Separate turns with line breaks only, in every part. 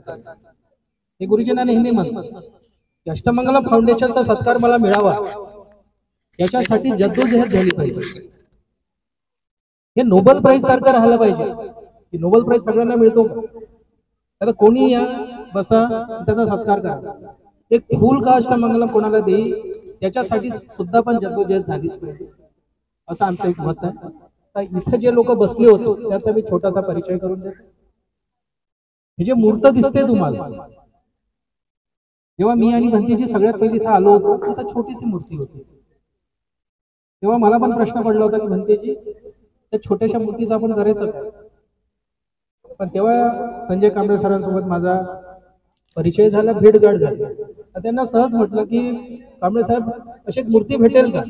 हे गुरुजींना नेहमी म्हणतात की अष्टमंगलम फाउंडेशनचा सत्कार मला मिळावा याच्यासाठी जद्दोजहद झाली पाहिजे. हे नोबेल प्राइज सारखं राहिलं पाहिजे की नोबेल प्राइज सगळ्यांना मिळतो का? आता कोणी या बसा त्याचा सत्कार करा. एक फूल का अष्टमंगलम कोणाला देईल त्याच्यासाठी सुद्धा पण जद्दोजहद झालीच पाहिजे असं आमचं एक मत आहे. तर इथे जे लोक बसले होते त्याचा मी छोटासा परिचय करून देतो. हे जे मूर्त दिसते तुम्हाला, जेव्हा मी आणि भंतीजी सगळ्यात पहिली इथं आलो होतो तिथं छोटीशी मूर्ती होती. तेव्हा मला पण प्रश्न पडला होता की भंतीजी त्या छोट्याशा मूर्तीचं आपण करायचं काय. पण तेव्हा संजय कांबळे सरांसोबत माझा परिचय झाला, भेटगाठ झाली. त्यांना सहज म्हटलं की कांबळे साहेब अशी एक मूर्ती भेटेल का.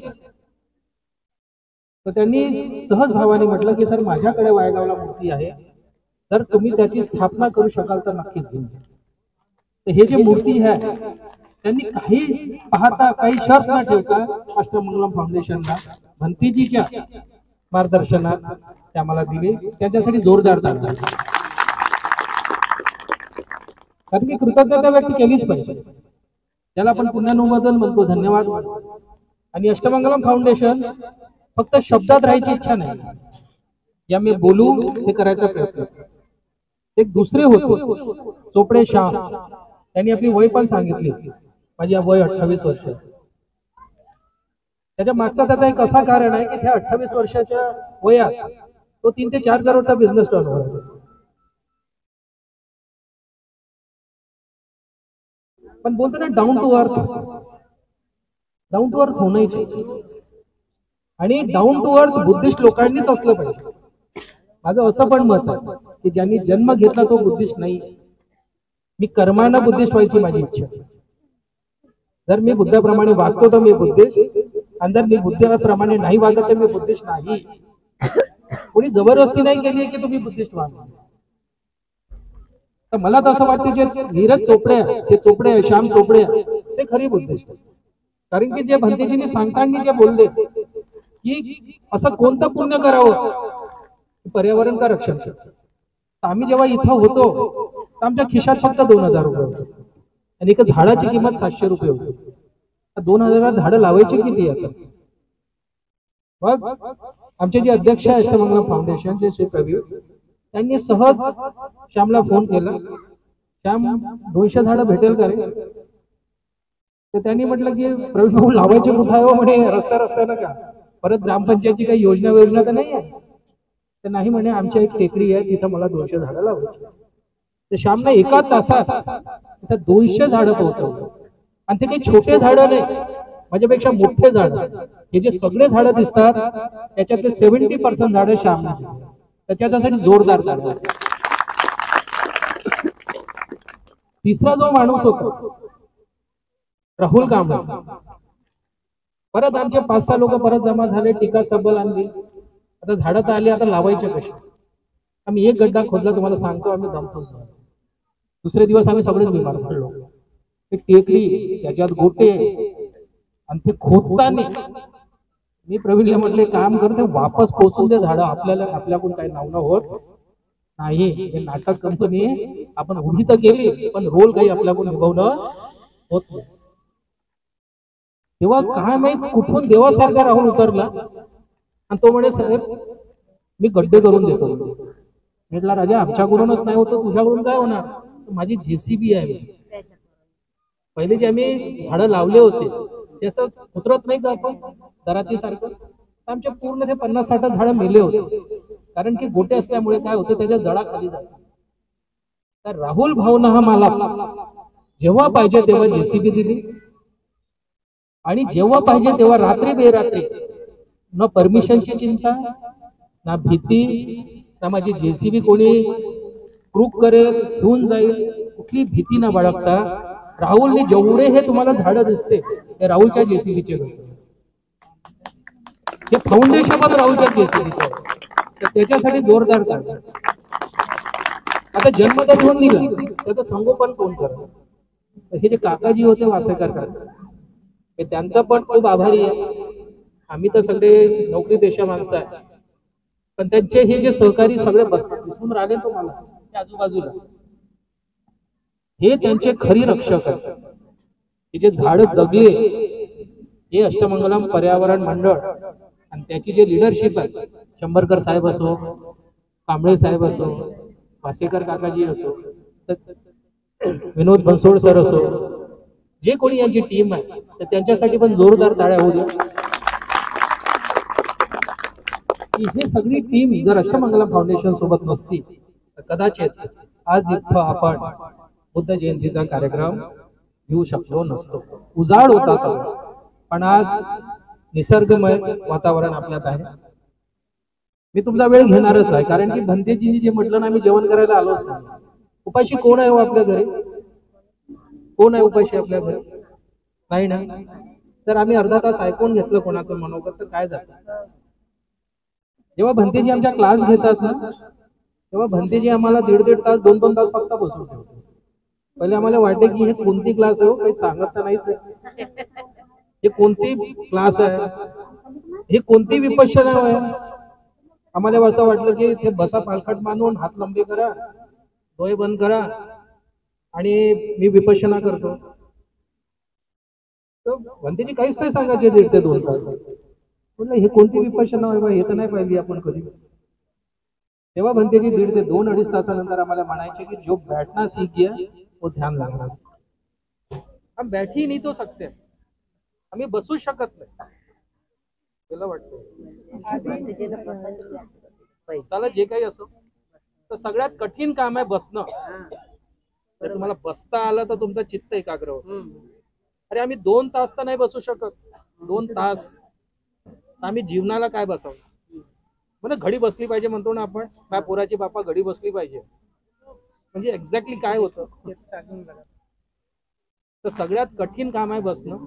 तर त्यांनी सहज भावाने म्हटलं की सर माझ्याकडे वायगावला मूर्ती आहे, तर तुम्ही त्याची स्थापना करू शकाल तर नक्कीच घेऊन. तर हे जे मूर्ती आहे त्यांनी काही पाहता काही शर्त न ठेवता अष्टमंगलम फाउंडेशनला भंतीजीच्या मार्गदर्शनात ते आम्हाला दिले. त्याच्यासाठी जोरदार ताली. कारण की कृतज्ञता व्यक्त केलीच पाहिजे. त्याला आपण पुण्यानुमोदन म्हणतो, धन्यवाद म्हणतो. आणि अष्टमंगलम फाउंडेशन फक्त शब्दात राहायची इच्छा नाही, या मी बोलू हे करायचा प्रयत्न. एक दुसरे होते चोपडे शाह, त्यांनी आपली वय पण सांगितली, माझी वय 28 वर्ष. त्याच्या मागचा त्याचा एक असा कारण आहे की त्या 28 वर्षाच्या वयात तो 3 ते 4 करोडचा बिझनेस टर्नओव्हर आहे. पण बोलतो ना down to earth, down to earth होणं चाहिए. आणि डाऊन टू अर्थ बुद्धिस्ट लोकांनीच असलं पाहिजे. माझं असं पण मत आहे की ज्यांनी जन्म घेतला तो बुद्धिस्ट नाही. मी कर्मानं बुद्धिस्ट व्हायची माझी इच्छा. जर मी बुद्धाप्रमाणे वागतो तर मी बुद्धिस्ट, आणि जर मी बुद्धाप्रमाणे नाही वागत तर मी बुद्धिस्ट नाही. कोणी जबरदस्ती नाही केली की तुम्ही बुद्धिस्ट व्हा. तर मला तर असं वाटतं जे नीरज चोपडे आहे, ते चोपडे आहे, श्याम चोपडे आहे, ते खरी बुद्धिस्ट. कारण की जे भंतेजींनी सांगताना जे बोलले की असं कोणतं पुण्य करावं पर्यावरण का रक्षण. आम्ही जेव्हा इथं होतो तर आमच्या खिशात फक्त 2000 रुपये होते आणि एका झाडाची किंमत 700 रुपये होती. 2000 झाडं लावायची किती आता. मग आमचे जे अध्यक्ष आहे अष्टमंगलम फाउंडेशनचे श्री प्रवीण, त्यांनी सहज श्यामला फोन केला, श्याम 200 झाडं भेटेल का रे. तर त्यांनी म्हटलं की प्रवीण भाऊ लावायचे कुठं आहे हो म्हणे, रस्त्यानं का, परत ग्रामपंचायतची काही योजना तर नाही आहे. तर नाही म्हणे आमच्या एक टेकडी आहे तिथं मला 200 झाडं लावायची. तर श्यामने एका तासात तिथं 200 झाडं पोहोचवलं. आणि ते काही छोटे झाडं नाही, माझ्यापेक्षा मोठे झाड. हे जे सगळे झाडं दिसतात त्याच्यातले 70% झाडं श्यामने. तर त्याच्यासाठी जोरदार ताली. तिसरा जो माणूस होता राहुल कांबळे, परत आमचे 5-6 लोक परत जमा झाले, टीका सबल आणली. आता झाडं तर आली, आता लावायचे कशी. आम्ही एक गड्डा खोदला, तुम्हाला सांगतो आम्ही दमतो. दुसरे दिवस आम्ही सगळेच बिमार पडलो. एक टेकडी, त्याच्यात गोटे, आणि ते खोदताना मी प्रवीणला म्हटले काम करते वापस पोचून दे झाडं, आपल्याकडून काही नाव होत नाही. हे नाटक कंपनी आपण उभी तर केली पण रोल काही आपल्याकडून निभावणं होत नाही. तेव्हा काय माहित कुठून देवासारखा राहुल उतरला आणि तो म्हणे साहेब मी गड्डे करून देतो. म्हटलं राजा आमच्याकडूनच नाही होतं, तुझ्याकडून काय होणार. माझी JCB आहे. पहिले जे आम्ही झाडं लावले होते ते असं उतरत नाही का आपण दरातीसारखं, आमच्या पूर्ण ते 50-60 झाडं मेले होते. कारण की गोटे असल्यामुळे काय होतं त्याच्या जडा खाली जातात. तर राहुल भाऊन हा मला जेव्हा पाहिजे तेव्हा JCB दिली, आणि जेव्हा पाहिजे तेव्हा रात्री बेरात्री, न परमिशनची चिंता, ना भीती, ना माझी JCB कोणी क्रूक करेल घेऊन जाईल, कुठली भीती न बाळगता राहुलने जेवढे हे तुम्हाला झाडं दिसते ते राहुलच्या JCBचे होते. हे फाउंडेशन पण राहुलच्या JCBचे. तर त्याच्यासाठी जोरदार ताली. आता जन्म तर घेऊन दिला, त्याचं संगोपन कोण करत. हे जे काकाजी होते वासेकर काका, हे त्यांचा पण खूप आभारी आहे. आम्ही तर सगळे नोकरी पेशा माणसं आहे, पण त्यांचे हे जे सहकारी सगळे दिसून राहिले तुम्हाला आजूबाजूला, हे त्यांचे खरी रक्षक आहेत. हे जे झाड जगले हे अष्टमंगलम पर्यावरण मंडळ आणि त्याची जे लिडरशिप आहे, शंभरकर साहेब असो, कांबळे साहेब असो, वासेकर काकाजी असो, विनोद बनसोड सर असो, जे कोणी यांची टीम आहे तर त्यांच्यासाठी पण जोरदार टाळ्या होऊ द्या. ही सगळी टीम जर अष्टमंगलम फाउंडेशन सोबत नसती तर कदाचित आज इथं आपण बुद्ध जयंतीचा कार्यक्रम घेऊ शकलो नसतो. उजाड होता सगळं, पण आज निसर्गमय वातावरण आपल्यात आहे. मी तुमचा वेळ घेणारच आहे, कारण की भंतेजींनी जे म्हटलं ना, आम्ही जेवण करायला आलोच नाही. उपाशी कोण आहे हो आपल्या घरी? कोण आहे उपाशी आपल्या घरी? नाही ना. तर आम्ही अर्धा तास ऐकून घेतलं कोणाचं मनोगत तर काय झालं. जेव्हा भंतेजी आमच्या क्लास घेतात ना, तेव्हा भंतेजी आम्हाला दीड तास 2-2 तास फक्त बसून ठेवतात. पहिले आम्हाला वाटते की हे कोणती क्लास आहे, काही सांगत तर नाहीच आहे. हे कोणती क्लास आहे, हे कोणती विपश्यना आहे. आम्हाला असं वाटलं की इथे बसा पालखट बांधून, हात लंबे करा, डोळे बंद करा आणि मी विपश्यना करतो. तर भंतेजी काहीच नाही सांगायचे 1.5 ते 2 तास. म्हटलं हे कोणती विपश्यना आहे, हे तर नाही पाहिली आपण कधी. तेव्हा भंतेजी 1.5 ते 2-2.5 तासानंतर आम्हाला म्हणायचे की जो बैठना सीख गया वो ध्यान लगाना सीख. हम बैठ ही नहीं तो सकते, आम्ही बसू शकत नाही. तुला वाटतं चला जे काही असो, तर सगळ्यात कठीण काम आहे बसणं. जर तुम्हाला बसता आलं तर तुमचं चित्त एकाग्र होतं. अरे आम्ही 2 तास तर नाही बसू शकत. 2 तास आम्ही जीवनाला काय बसवलं. म्हणजे घडी बसली पाहिजे म्हणतो ना आपण, काय पोराची बापा घडी बसली पाहिजे, म्हणजे एक्झॅक्टली काय होतं. तर सगळ्यात कठीण काम आहे बसणं.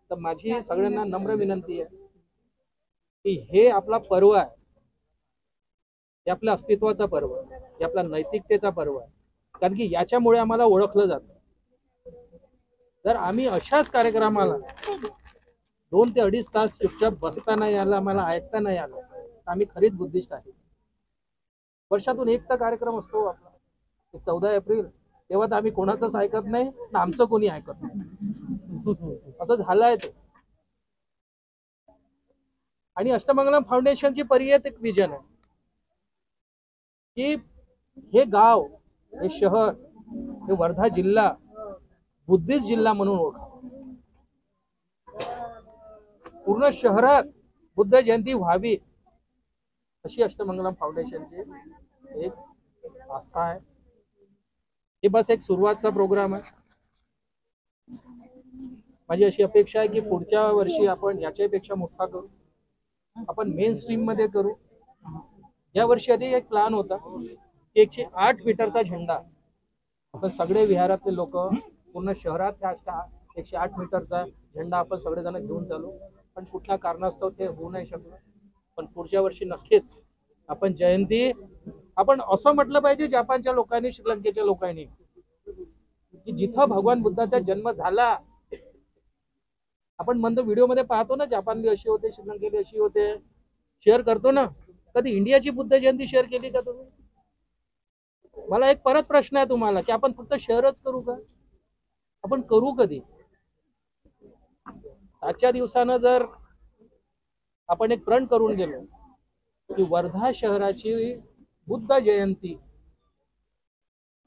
तर माझी सगळ्यांना नम्र विनंती आहे की हे आपला पर्व आहे, हे आपल्या अस्तित्वाचा पर्व आहे, हे आपला नैतिकतेचा पर्व आहे. कारण की याच्यामुळे आम्हाला ओळखलं जातं. जर आम्ही अशाच कार्यक्रमाला 2 ते 2.5 तास चुपचाप बसता नाही आला, आम्हाला ऐकता नाही आलं, तर आम्ही खरीच बुद्धिस्ट आहे. वर्षातून एक तर कार्यक्रम असतो आपला, 14 एप्रिल, तेव्हा तर आम्ही कोणाचंच ऐकत नाही ना आमचं कोणी ऐकत नाही. असं झालंय ते. आणि अष्टमंगलम फाउंडेशनची परियत एक विजन आहे की हे गाव, हे शहर, हे वर्धा जिल्हा बुद्धिस्ट जिल्हा म्हणून ओळखा. पूर्ण शहरात बुद्ध जयंती व्हावी अशी अष्टमंगलम फाउंडेशनची एक आस्था आहे. हे बस एक सुरुवातचा प्रोग्राम आहे. माझी अशी अपेक्षा आहे की पुढच्या वर्षी आपण याच्यापेक्षा मोठा करू, आपण मेन स्ट्रीम मध्ये करू. या वर्षी आधी एक प्लॅन होता की 108 मीटरचा झेंडा आपण सगळे विहारातले लोक पूर्ण शहरात 108 मीटरचा झेंडा आपण सगळेजण घेऊन चालू, पण कुठल्या कारणास्तव ते होऊ नाही शकलं. पण पुढच्या वर्षी नक्कीच आपण जयंती, आपण असं म्हटलं पाहिजे जपानच्या लोकांनी, श्रीलंकेच्या लोकांनी, की जिथं भगवान बुद्धाचा जन्म झाला. आपण म्हणतो व्हिडिओ मध्ये पाहतो ना, जपानली अशी होते, श्रीलंकेली अशी होते, शेअर करतो ना. कधी इंडियाची बुद्ध जयंती शेअर केली का तुम्ही? मला एक परत प्रश्न आहे तुम्हाला की आपण फक्त शेअरच करू का? आपण करू कधी? आजच्या दिवसानं जर आपण एक प्रण करून गेलो की वर्धा शहराची बुद्ध जयंती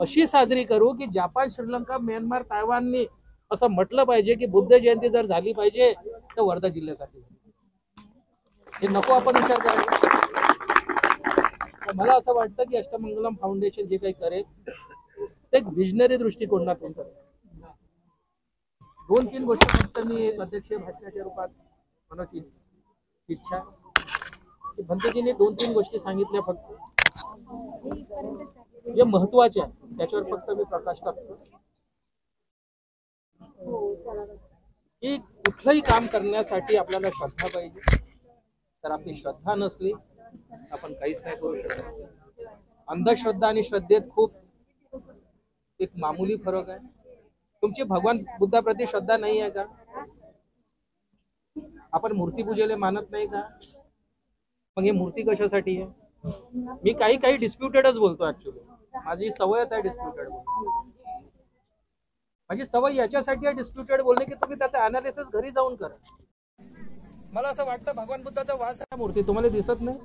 अशी साजरी करू की जपान, श्रीलंका, म्यानमार, तायवाननी असं म्हटलं पाहिजे की बुद्ध जयंती जर झाली पाहिजे तर वर्धा जिल्ह्यासाठी. हे नको आपण विचार करायला. मला असं वाटतं की अष्टमंगलम फाउंडेशन जे काही करेल ते एक विजनरी दृष्टिकोनातून करेल. 2-3 गोष्टी फक्त मी एक अध्यक्ष भाषणाच्या रूपात म्हणायची इच्छा की भंतेजींनी 2-3 गोष्टी सांगितल्या फक्त, जे महत्वाच्या त्याच्यावर फक्त मी प्रकाश टाकतो. की कुठलंही काम करण्यासाठी आपल्याला श्रद्धा पाहिजे. तर आपली श्रद्धा नसली आपण काहीच नाही करू शकत. अंधश्रद्धा आणि श्रद्धेत खूप एक मामूली फरक आहे. तुमची भगवान बुद्धाप्रती श्रद्धा नाही आहे का? आपण मूर्ती पूजेला मानत नाही का? मग हे मूर्ती कशासाठी आहे? मी काही डिस्प्युटेडच बोलतो. ऍक्च्युअली माझी सवयच आहे डिस्प्युटेड. माझी सवय याच्यासाठी आहे डिस्प्युटेड बोलणे की तुम्ही त्याचं अनालिसिस घरी जाऊन करा. मला असं वाटतं भगवान बुद्धाचा वास आहे मूर्ती तुम्हाला दिसत नाही.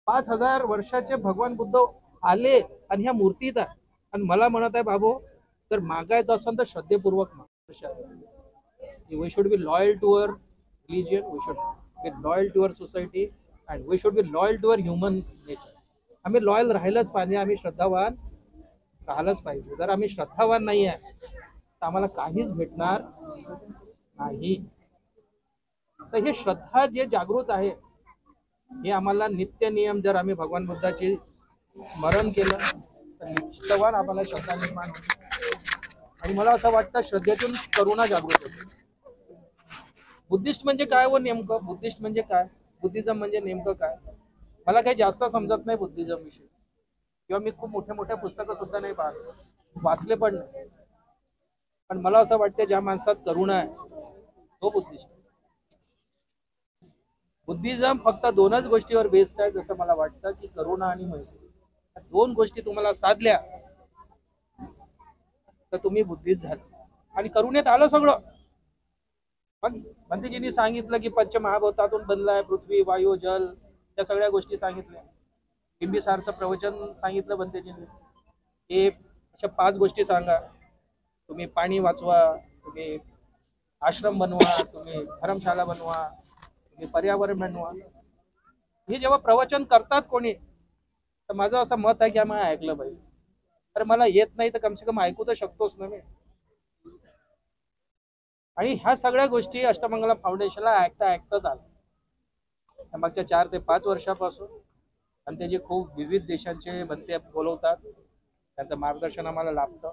5000 वर्षाचे भगवान बुद्ध आले आणि ह्या मूर्तीत आहे आणि मला म्हणत आहे बाबू तर मागायचं असेल तर श्रद्धेपूर्वक we should be loyal to our religion, we should be loyal to our society and we should be loyal to our human nature. आम्ही लॉयल राहिलंच पाहिजे, आम्ही श्रद्धावान राहिलंच पाहिजे. जर आम्ही श्रद्धावान नाही आहे तर आम्हाला काहीच भेटणार नाही. तर हे श्रद्धा जे जागृत आहे हे आम्हाला नित्य नियम जर आम्ही भगवान बुद्धाचे स्मरण केलं तर निश्चितवान आम्हाला श्रद्धा निर्माण होते. आणि मला असं वाटतं श्रद्धेतून करुणा जागृत होते. बुद्धिस्ट म्हणजे काय व नेमकं बुद्धिस्ट म्हणजे काय, बुद्धिझम म्हणजे नेमकं काय, मला काही जास्त समजत नाही बुद्धिझम विषयी किंवा मी खूप मोठे मोठे पुस्तकं सुद्धा नाही वाचले पण नाही. पण मला असं वाटतं ज्या माणसात करुणा आहे तो बुद्धिस्ट. बुद्धिझम फक्त दोनच गोष्टीवर बेस्ड आहे जसं मला वाटतं की करुणा आणि मैत्री. दोन गोष्टी तुम्हाला साधल्या तर तुम्ही बुद्धिस्ट झाले. आणि करुणेत आलं सगळं. पण भंतेजींनी सांगितलं की पंचमहाभूतातून बनलाय पृथ्वी वायू जल, त्या सगळ्या गोष्टी सांगितल्या. बिंबिसारचं प्रवचन सांगितलं भंतेजींनी. हे अशा 5 गोष्टी सांगा, तुम्ही पाणी वाचवा, तुम्ही आश्रम बनवा, तुम्ही धर्मशाला बनवा, तुम्ही पर्यावरण बनवा. हे जेव्हा प्रवचन करतात कोणी तर माझं असं मत आहे की आम्ही ऐकलं पाहिजे. तर मला येत नाही तर कम से कम ऐकू तर शकतोच ना मी. आणि ह्या सगळ्या गोष्टी अष्टमंगला फाउंडेशनला ऐकताच आलं. मागच्या 4 ते 5 वर्षापासून भंतेजी खूप विविध देशांचे भंते बोलवतात, त्यांचं मार्गदर्शन आम्हाला लाभतं.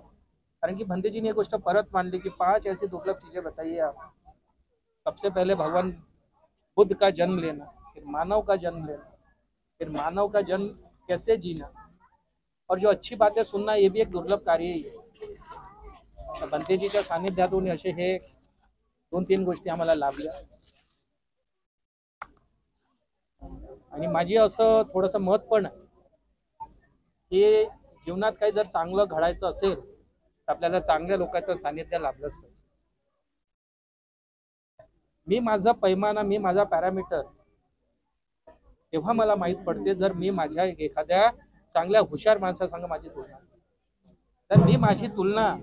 कारण की भंतेजीने एक गोष्ट परत मांडली की 5 ऐसी दुर्लभ चीजें बताइए आप. सबसे पहले भगवान बुद्ध का जन्म लेना, फिर मानव का जन्म लेना, फिर मानव का जन्म कैसे जीना और जो अच्छी बातें सुनना ये भी एक दुर्लभ कार्य ही है. भंतेजीच्या सानिध्यातून असे हे 2-3 गोष्टी आम्हाला लाभल्या. आणि माझी असं थोडंसं मत पण आहे की जीवनात काही जर चांगलं घडायचं असेल तर आपल्याला चांगल्या लोकांचं सानिध्य लाभलंच पाहिजे. मी माझा पैमाना, मी माझा पॅरामीटर तेव्हा मला माहित पडते जर मी माझ्या एखाद्या चांगल्या हुशार माणसासंग माझी तुलना, तर मी माझी तुलना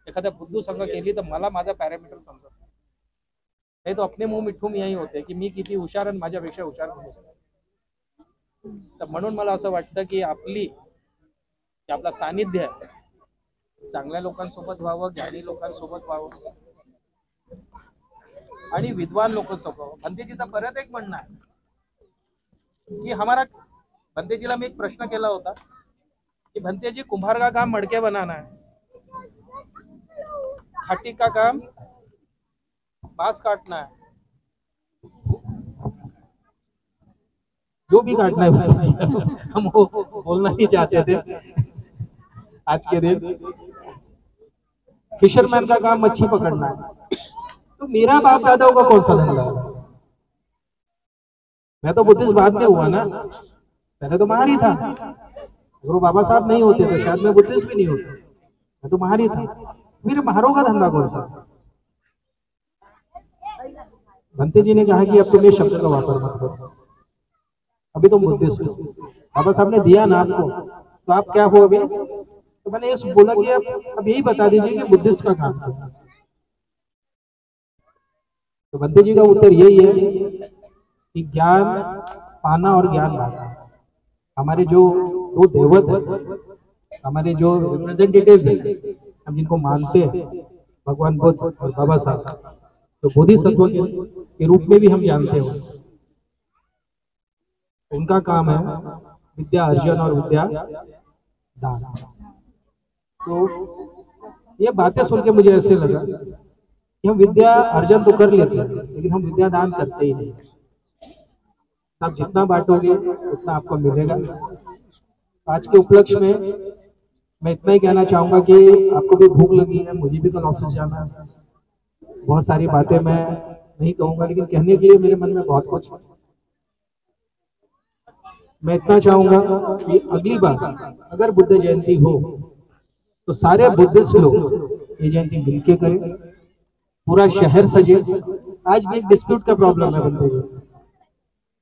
एखाद्या बुद्धू संघ केली तर मला माझा पॅरामीटर समजत नाही. तो अपने मुंह मिठू यही होते की मी किती हुशार आणि माझ्यापेक्षा हुशार कोणी असतं. तर म्हणून मला असं वाटतं की आपला सानिध्य आहे चांगल्या लोकांसोबत व्हावं, ज्ञानी लोकांसोबत व्हावं आणि विद्वान लोकांसोबत व्हावं. भंतेजीचा परत एक म्हणणं आहे कि हमारा, भंतेजीला मी एक प्रश्न केला होता कि भंतेजी कुम्हार का काम मडके बनाना है, खाटी का काम बांस काटना है, जो भी काटना है हम वो बोलना नहीं चाहते थे आज के दिन. फिशरमैन का काम मच्छी पकड़ना है. तो मेरा बाप दादाओं का कौन सा धंधा है? मैं तो बुद्धिस्ट बाद में हुआ ना, पहले तो महार ही था. अगर वो बाबा साहब नहीं होते तो शायद मैं बुद्धिस्ट भी नहीं होता. मैं तो महार ही था. मेरे महारों का धंधा कौन सा? भंते जी ने कहा कि अब तुम ये शब्द का वापर मत करो, अभी तुम बुद्धिस्ट हो. बाबा साहब ने दिया ना आपको तो आप क्या हो अभी? तो मैंने ये बोला कि अब यही बता दीजिए कि बुद्धिस्ट का काम क्या. तो भंते जी का उत्तर यही है कि ज्ञान पाना और ज्ञान बांटना. हमारे जो 2 देवत है, हमारे जो रिप्रेजेंटेटिव्स हैं, हम जिनको मानते हैं भगवान बुद्ध और बाबा साहब, तो बोधिसत्व के रूप में भी हम जानते हो, उनका काम है विद्या अर्जन और विद्या दान. तो ये बातें सुन के मुझे ऐसे लगा कि हम विद्या अर्जन तो कर लेते हैं लेकिन हम विद्या दान करते ही नहीं. आप जितना बांटोगे उतना आपको मिलेगा. आज के उपलक्ष्य में मैं इतना ही कहना चाहूंगा कि आपको भी भूख लगी है, मुझे भी कल ऑफिस जाना है. बहुत सारी बातें मैं नहीं कहूंगा लेकिन कहने के लिए मेरे मन में बहुत कुछ. मैं इतना चाहूंगा कि अगली बार अगर बुद्ध जयंती हो तो सारे बुद्धिस्ट लोग ये जयंती मिलके करें, पूरा शहर सजे। आज भी एक डिस्प्यूट का प्रॉब्लम है बनते जी,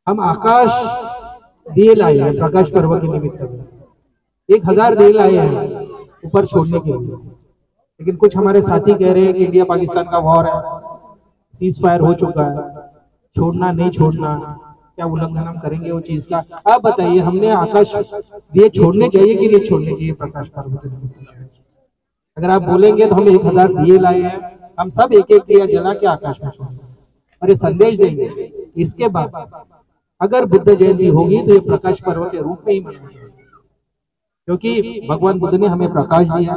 हम आकाश दिए लाए हैं प्रकाश पर्व के निमित्त में, 1000 दिए लाए हैं ऊपर छोड़ने के लिए, लेकिन कुछ हमारे साथी कह रहे हैं कि इंडिया पाकिस्तान का वॉर है, सीज फायर हो चुका है, छोड़ना नहीं छोड़ना, क्या उल्लंघन हम करेंगे वो चीज का। आप बताइए, हमने आकाश दिए छोड़ने चाहिए कि नहीं छोड़ने चाहिए प्रकाश पर्व के निमित्त? अगर आप बोलेंगे तो हम 1000 दिए लाए हैं, हम सब एक एक दिया जला के आकाश में छोड़ेंगे और ये संदेश देंगे। इसके बाद अगर बुद्ध जयंती होगी तो ये प्रकाश पर्व के रूप में ही मनाएंगे, क्योंकि भगवान बुद्ध ने हमें प्रकाश दिया।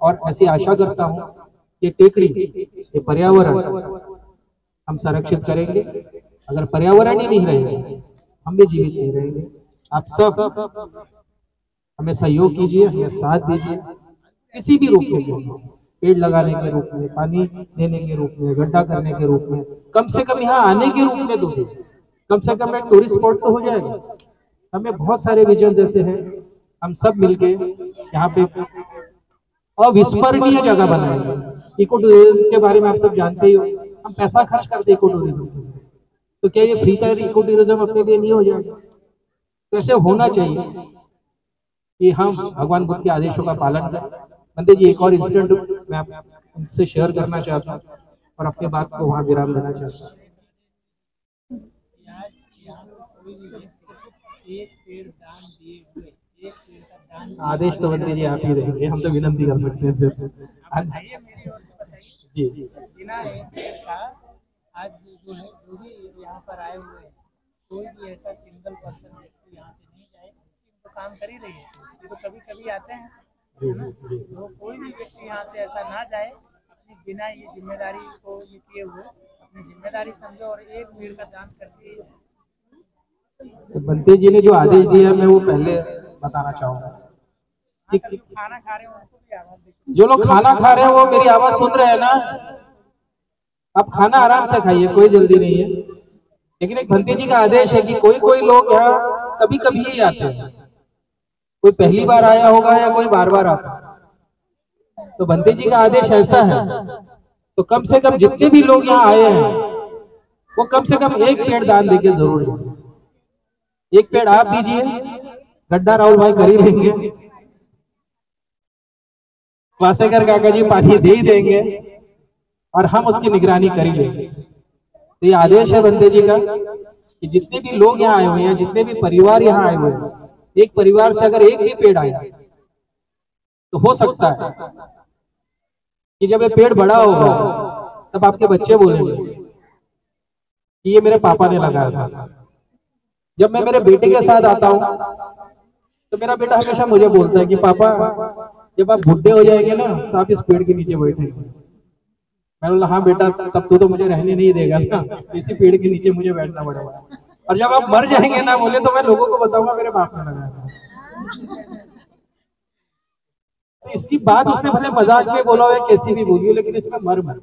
और ऐसी आशा करता हूं कि टेकड़ी, ये पर्यावरण हम संरक्षित करेंगे। अगर पर्यावरण ही नहीं रहेगा हम भी जीवित नहीं रहेंगे। आप सब हमें सहयोग कीजिए, हमें साथ दीजिए, किसी भी रूप में, पेड़ लगाने के रूप में, पानी देने के रूप में, गड्ढा करने के रूप में, कम से कम यहाँ आने के रूप में दो, कम से कम एक टूरिस्ट स्पॉट तो हो जाएगा। हमें बहुत सारे विजन ऐसे हैं, हम सब मिलके यहाँ पे अविस्मरणीय जगह बनाएंगे। इको टूरिज्म के बारे में आप सब जानते ही हो, हम पैसा खर्च करते इको टूरिज्म, तो क्या ये फ्री का इको टूरिज्म अपने लिए नहीं हो जाएगा? तो ऐसे होना चाहिए कि हम भगवान बुद्ध के आदेशों का पालन करें। बंदे जी, एक और इंसिडेंट मैं आपसे शेयर करना चाहता हूँ और अपने बात को वहां विराम देना चाहता हूँ। आदेश तो बंदे जी आप ही रहेंगे, हम तो विनंती कर सकते हैं सिर्फ। जी
बिना एक पेड़ का आज जो है, जो भी यहाँ पर आए हुए हैं, कोई भी ऐसा सिंगल पर्सन व्यक्ति यहाँ से नहीं जाए, तो काम कर ही रही है। ये तो कभी कभी आते हैं, तो कोई भी व्यक्ति यहाँ से ऐसा ना जाए अपनी बिना ये जिम्मेदारी को ये किए हुए, अपनी जिम्मेदारी समझो और एक पेड़ का दान करके।
तो बंते जी ने जो आदेश दिया मैं वो पहले बताना चाहूंगा।
खाना खा रहे हैं उनको भी आवाज देखिए,
जो लोग खाना खा रहे हैं वो मेरी आवाज सुन रहे हैं ना? आप खाना आराम से खाइए, कोई जल्दी नहीं है, लेकिन एक भंते जी का आदेश है कि कोई कोई लोग यहाँ कभी कभी ही आते हैं, कोई पहली बार आया होगा या कोई बार बार आता है। तो भंते जी का आदेश ऐसा है, तो कम से कम जितने भी लोग यहाँ आए हैं वो कम से कम एक पेड़ दान देके जरूर जाए। एक पेड़ आप दीजिए, गड्ढा राहुल भाई कर ही लेंगे, वासेकर काका जी पानी दे ही देंगे और हम उसकी निगरानी कर ही लेंगे। तो ये आदेश है बंदे जी का कि जितने भी लोग यहाँ आए हुए हैं, जितने भी परिवार यहाँ आए हुए हैं, एक परिवार से अगर एक भी पेड़ आया तो हो सकता है कि जब ये पेड़ बड़ा होगा तब आपके बच्चे बोलेंगे कि ये मेरे पापा ने लगाया था। जब मैं मेरे बेटे के साथ आता हूँ तो मेरा बेटा हमेशा मुझे बोलता है कि पापा जब आप बुढ़े हो जाएंगे ना तो आप इस पेड़ के नीचे बैठेंगे। मैं बोला हाँ बेटा, तब तो मुझे रहने नहीं देगा ना, इसी पेड़ के नीचे मुझे बैठना पड़ेगा। और जब आप मर जाएंगे ना, बोले तो मैं लोगों को बताऊंगा मेरे बाप ने लगाया था। तो इसकी बात उसने भले मजाक में बोला हो, कैसी भी बोली हो, लेकिन इसमें मर्म है,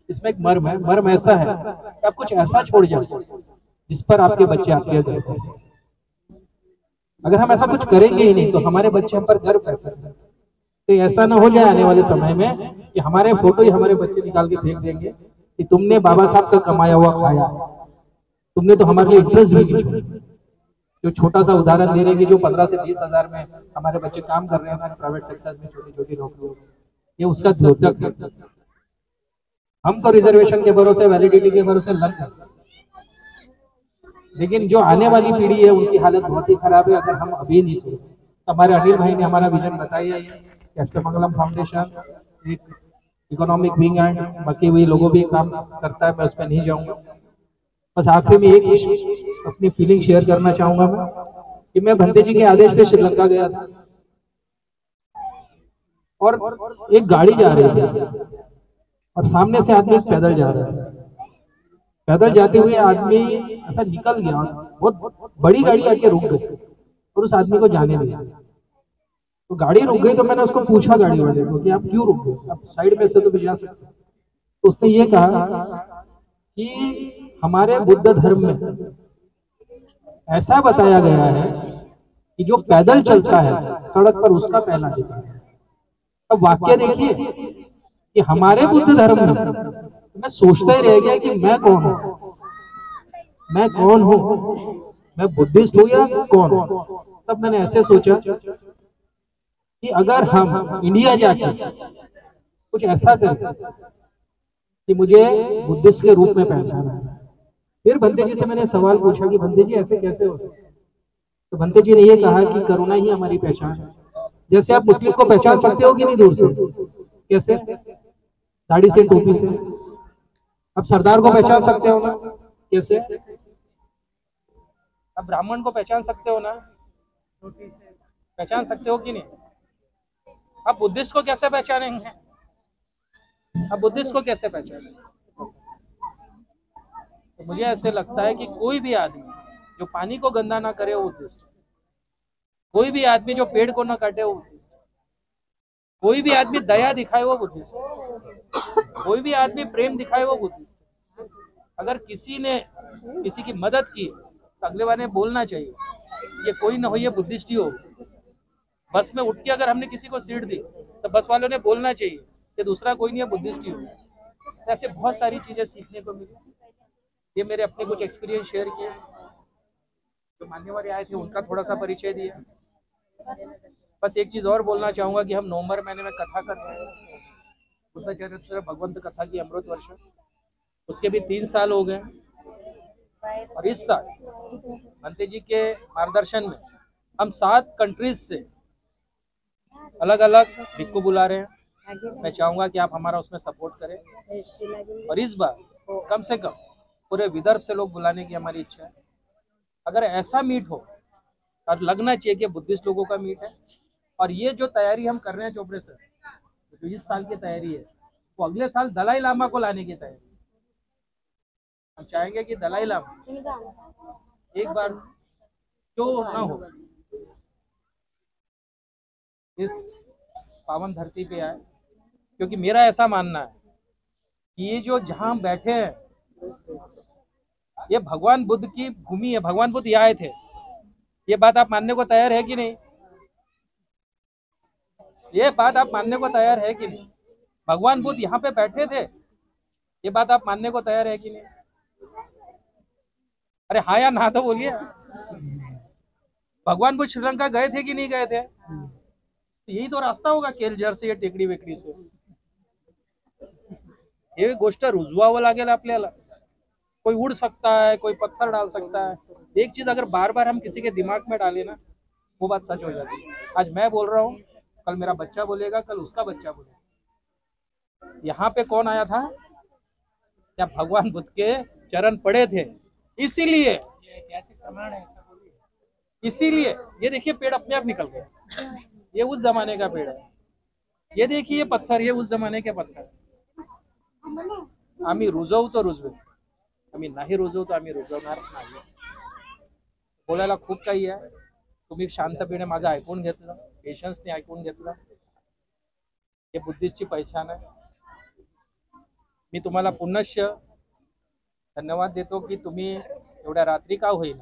इसमें एक मर्म है। मर्म ऐसा है कि आप कुछ ऐसा छोड़ जाओ जिस पर आपके बच्चे आपके गर्व कर सकें। अगर हम ऐसा कुछ करेंगे ही नहीं तो हमारे बच्चे हम पर गर्व कर सकते हैं। तो ऐसा ना हो जाए आने वाले समय में कि हमारे फोटो ही हमारे बच्चे निकाल के फेंक देंगे कि तुमने बाबा साहब का कमाया हुआ खाया, तुमने तो हमारे लिए इंटरेस्ट भी नहीं। जो छोटा सा उदाहरण दे रहे हैं कि जो 15 से 20 हजार में हमारे बच्चे काम कर रहे हैं प्राइवेट सेक्टर्स में, छोटी छोटी नौकरियों, ये उसका द्योतक है। हम तो रिजर्वेशन के भरोसे, वैलिडिटी के भरोसे लग गए, लेकिन जो आने वाली पीढ़ी है उनकी हालत बहुत ही खराब है अगर हम अभी नहीं सोचे। तो हमारे अनिल भाई ने हमारा विजन बताया है कि अष्टमंगलम फाउंडेशन एक इकोनॉमिक विंग एंड बाकी हुई लोगों भी काम करता है, मैं उसमें नहीं जाऊंगा। बस आखिर में एक अपनी फीलिंग शेयर करना चाहूंगा मैं कि मैं भंते जी के आदेश पे श्रीलंका गया था और एक गाड़ी जा रही थी और सामने से आदमी पैदल जा रहा है। पैदल जाते हुए आदमी ऐसा निकल गया, बहुत बड़ी गाड़ी आके रुक गई और उस आदमी को जाने दिया। तो गाड़ी रुक गई तो मैंने उसको पूछा गाड़ी वाले को कि आप क्यों रुक गए, आप साइड में से तो भी जा सकते। तो उसने ये कहा कि हमारे बुद्ध धर्म में ऐसा बताया गया है कि जो पैदल चलता है सड़क पर उसका पहला अधिकार है। अब वाक्य देखिए, कि हमारे बुद्ध धर्म में, तो मैं सोचता ही रह गया कि मैं कौन हूँ, मैं कौन हूँ, मैं बुद्धिस्ट हूँ या कौन। तब मैंने ऐसे सोचा कि अगर हम इंडिया जाके कुछ ऐसा करें कि मुझे बुद्धिस्ट के रूप में पहचाना है। फिर भंते जी से मैंने सवाल पूछा कि भंते जी ऐसे कैसे हो सकता है। तो भंते जी ने ये कहा कि करुणा ही हमारी पहचान है। जैसे आप मुस्लिम को पहचान सकते हो कि नहीं दूर से, कैसे, दाढ़ी से, टोपी से। अब सरदार को पहचान सकते हो ना, कैसे। अब ब्राह्मण को पहचान सकते हो ना, रोटी से पहचान सकते हो कि नहीं। अब बुद्धिस्ट को कैसे पहचानेंगे, अब बुद्धिस्ट को कैसे पहचानेंगे। तो मुझे ऐसे लगता है कि कोई भी आदमी जो पानी को गंदा ना करे वो बुद्धिस्ट, कोई भी आदमी जो पेड़ को ना काटे वो बुद्धिस्ट, कोई भी आदमी दया दिखाए वो बुद्धिस्ट, कोई भी आदमी प्रेम दिखाए वो बुद्धिस्ट। अगर किसी ने किसी की मदद की तो अगले बार ने बोलना चाहिए ये कोई ना हो, ये बुद्धिस्ट ही हो। बस में उठ के अगर हमने किसी को सीट दी तो बस वालों ने बोलना चाहिए कि दूसरा कोई नहीं है, बुद्धिस्ट ही हो। ऐसे बहुत सारी चीजें सीखने को मिली। ये मेरे अपने कुछ एक्सपीरियंस शेयर किए, जो मान्यवर आए थे उनका थोड़ा सा परिचय दिया। बस एक चीज और बोलना चाहूंगा कि हम नवंबर महीने में कथा कर रहे हैं, बुद्ध चरित्र भगवंत कथा की अमृत वर्ष, उसके भी 3 साल हो गए। और इस साल भंते जी के मार्गदर्शन में हम 7 कंट्रीज से अलग अलग भिक्खु बुला रहे हैं। मैं चाहूंगा कि आप हमारा उसमें सपोर्ट करें। और इस बार कम से कम पूरे विदर्भ से लोग बुलाने की हमारी इच्छा है। अगर ऐसा मीट हो और लगना चाहिए कि बुद्धिस्ट लोगों का मीट है। और ये जो तैयारी हम कर रहे हैं चोपड़े सर, जो इस साल की तैयारी है वो अगले साल दलाई लामा को लाने की तैयारी। हम चाहेंगे कि दलाई लामा एक बार क्यों ना हो इस पावन धरती पे आए, क्योंकि मेरा ऐसा मानना है कि ये जो जहां हम बैठे हैं ये भगवान बुद्ध की भूमि है। भगवान बुद्ध यहाँ आए थे, ये बात आप मानने को तैयार है कि नहीं, ये बात आप मानने को तैयार है कि नहीं। भगवान बुद्ध यहाँ पे बैठे थे, ये बात आप मानने को तैयार है कि नहीं। अरे हाँ या ना तो बोलिए। भगवान बुद्ध श्रीलंका गए थे कि नहीं गए थे। तो यही तो रास्ता होगा केलझर से या टेकडी वेकडी से। हे गोष्ट रुजवावं लागेल आपल्याला। कोई उड़ सकता है, कोई पत्थर डाल सकता है। एक चीज अगर बार बार हम किसी के दिमाग में डाले ना वो बात सच हो जाती है। आज मैं बोल रहा हूँ, कल मेरा बच्चा बोलेगा, कल उसका बच्चा बोलेगा। यहाँ पे कौन आया था, क्या भगवान बुद्ध के चरण पड़े थे। इसीलिए
ऐसे प्रमाण है, ऐसा बोलिए।
इसीलिए ये देखिए पेड़ अपने आप निकल गए, ये उस जमाने का पेड़ है। ये देखिए ये पत्थर, ये उस जमाने के पत्थर। आम्ही रुजवू तो रुजवे, आम्ही नाही रुजवू तो आम्ही रुजवणार नाही। बोलायला खूप काही आहे, तुम्ही शांतपणे माझं ऐकून घेतलं, पेशन्सने ऐकून घेतलं। हे बुद्धिस्टची पहचान आहे। मी तुम्हाला पुनश्च धन्यवाद देतो की तुम्ही एवढ्या रात्री का होईल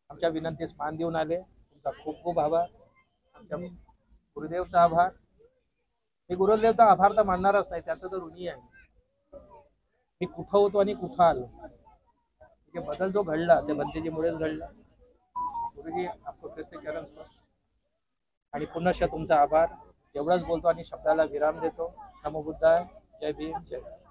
आमच्या विनंतीस मान देऊन आले। तुमचा खूप खूप आभार। आमच्या गुरुदेवचा आभार। मी गुरुदेवचा आभार तर मानणारच नाही, त्याचं तर ऋणी आहे। मी कुठं होतो आणि कुठं आलो, म्हणजे बदल जो घडला ते भंतेजीमुळेच घडला। गुरुजी आपको फिर से चरण स्पर्श आणि पुनश्च तुमचा आभार। एवढंच बोलतो आणि शब्दाला विराम देतो। नमो बुद्धाय, जय भीम, जय भारत।